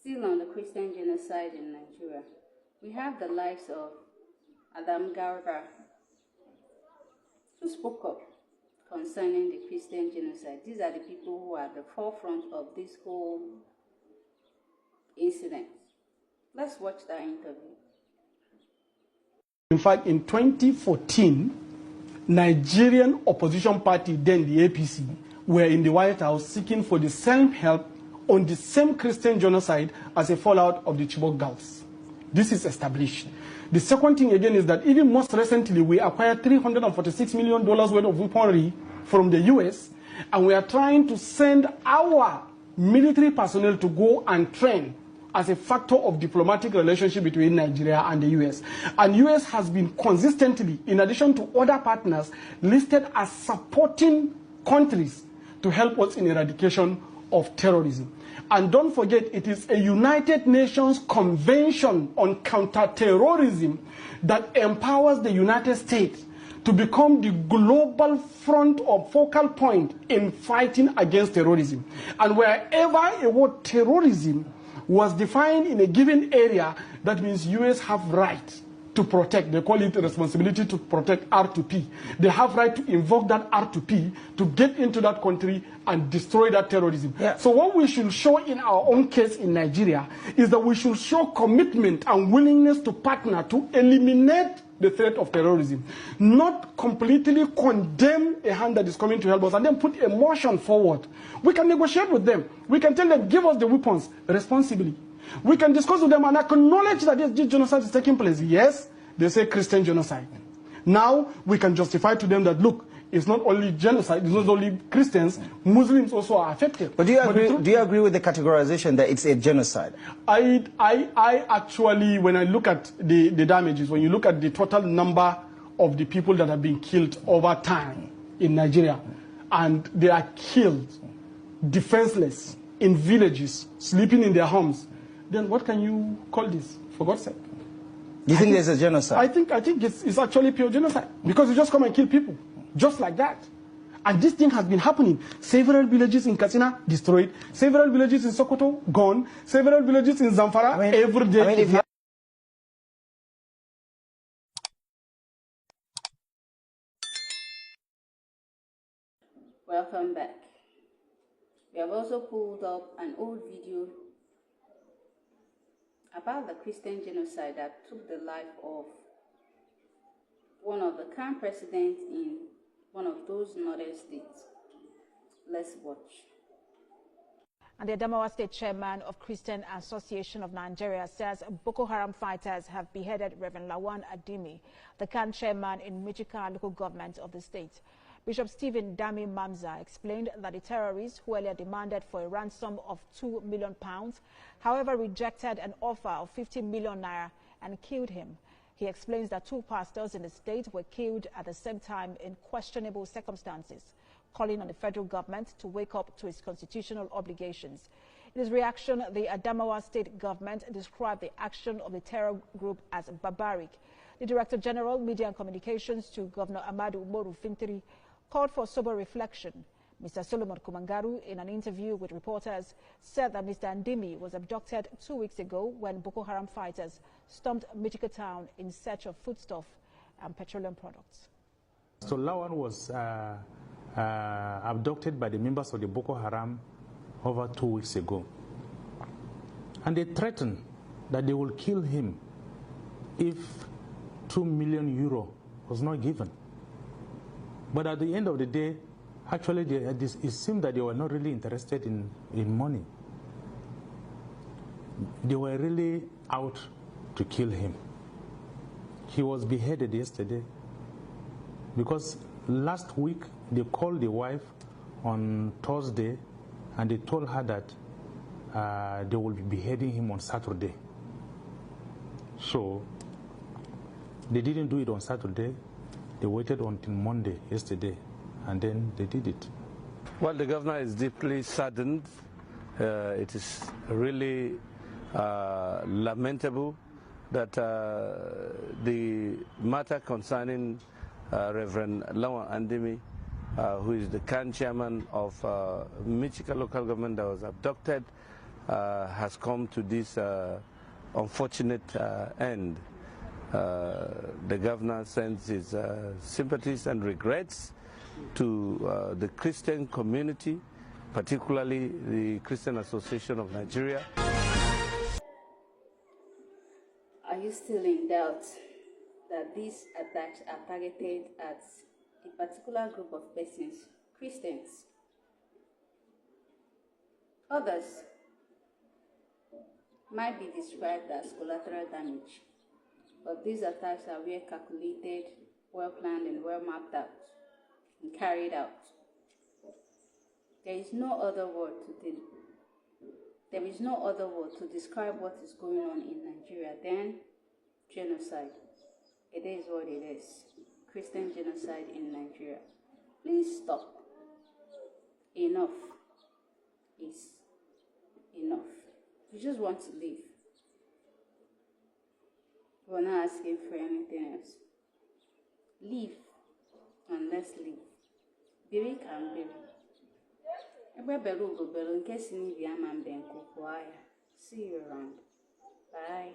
Still on the Christian genocide in Nigeria, we have the likes of Adam Garba, who spoke up concerning the Christian genocide. These are the people who are at the forefront of this whole incident. Let's watch that interview. In fact, in 2014, Nigerian opposition party, then the APC, were in the White House seeking for the same help on the same Christian genocide as a fallout of the Chibok girls. This is established. The second thing again is that even most recently, we acquired $346 million worth of weaponry from the US, and we are trying to send our military personnel to go and train as a factor of diplomatic relationship between Nigeria and the US. And US has been consistently, in addition to other partners, listed as supporting countries to help us in eradication of terrorism. And don't forget, it is a United Nations Convention on Counterterrorism that empowers the United States to become the global front or focal point in fighting against terrorism. And wherever a word terrorism was defined in a given area, that means US have right to protect. They call it responsibility to protect R2P. They have right to invoke that R2P to get into that country and destroy that terrorism. Yeah. So what we should show in our own case in Nigeria is that we should show commitment and willingness to partner to eliminate the threat of terrorism, not completely condemn a hand that is coming to help us and then put a motion forward. We can negotiate with them. We can tell them, give us the weapons responsibly. We can discuss with them and acknowledge that this genocide is taking place. Yes, they say Christian genocide. Now we can justify to them that, look, it's not only genocide, it's not only Christians, Muslims also are affected. But do you agree with the categorization that it's a genocide? I actually, when I look at the damages, when you look at the total number of the people that have been killed over time in Nigeria, and they are killed defenseless in villages, sleeping in their homes, then what can you call this, for God's sake? You think there's a genocide? I think it's actually pure genocide, because you just come and kill people, just like that. And this thing has been happening. Several villages in Katsina destroyed, several villages in Sokoto gone, several villages in Zamfara every day. Welcome back. We have also pulled up an old video about the Christian genocide that took the life of one of the current presidents in one of those northern states. Let's watch. And the Adamawa State Chairman of Christian Association of Nigeria says Boko Haram fighters have beheaded Reverend Lawan Adimi, the current chairman in Michika local government of the state. Bishop Stephen Dami Mamza explained that the terrorists, who earlier demanded for a ransom of £2 million, however rejected an offer of 50 million naira and killed him. He explains that 2 pastors in the state were killed at the same time in questionable circumstances, calling on the federal government to wake up to its constitutional obligations. In his reaction, the Adamawa state government described the action of the terror group as barbaric. The Director General, Media and Communications to Governor Amadu Umoru Fintiri called for sober reflection. Mr. Solomon Kumangaru, in an interview with reporters, said that Mr. Ndimi was abducted 2 weeks ago when Boko Haram fighters stormed Michika town in search of foodstuff and petroleum products. So Lawan was abducted by the members of the Boko Haram over 2 weeks ago. And they threatened that they will kill him if €2 million was not given. But at the end of the day, actually, it seemed that they were not really interested in money. They were really out to kill him. He was beheaded yesterday because last week they called the wife on Thursday and they told her that they will be beheading him on Saturday. So they didn't do it on Saturday. They waited until Monday, yesterday, and then they did it. Well, the governor is deeply saddened. It is really lamentable that the matter concerning Reverend Lawan Andimi, who is the current chairman of Michika local government that was abducted has come to this unfortunate end. The governor sends his sympathies and regrets to the Christian community, particularly the Christian Association of Nigeria. Are you still in doubt that these attacks are targeted at a particular group of persons, Christians? Others might be described as collateral damage, but these attacks are well calculated, well planned, and well mapped out and carried out. There is no other word to describe what is going on in Nigeria than genocide. It is what it is. Christian genocide in Nigeria. Please stop. Enough is enough. We just want to live. We're not asking for anything else. Live and let's live. Biri can biri. See you around. Bye.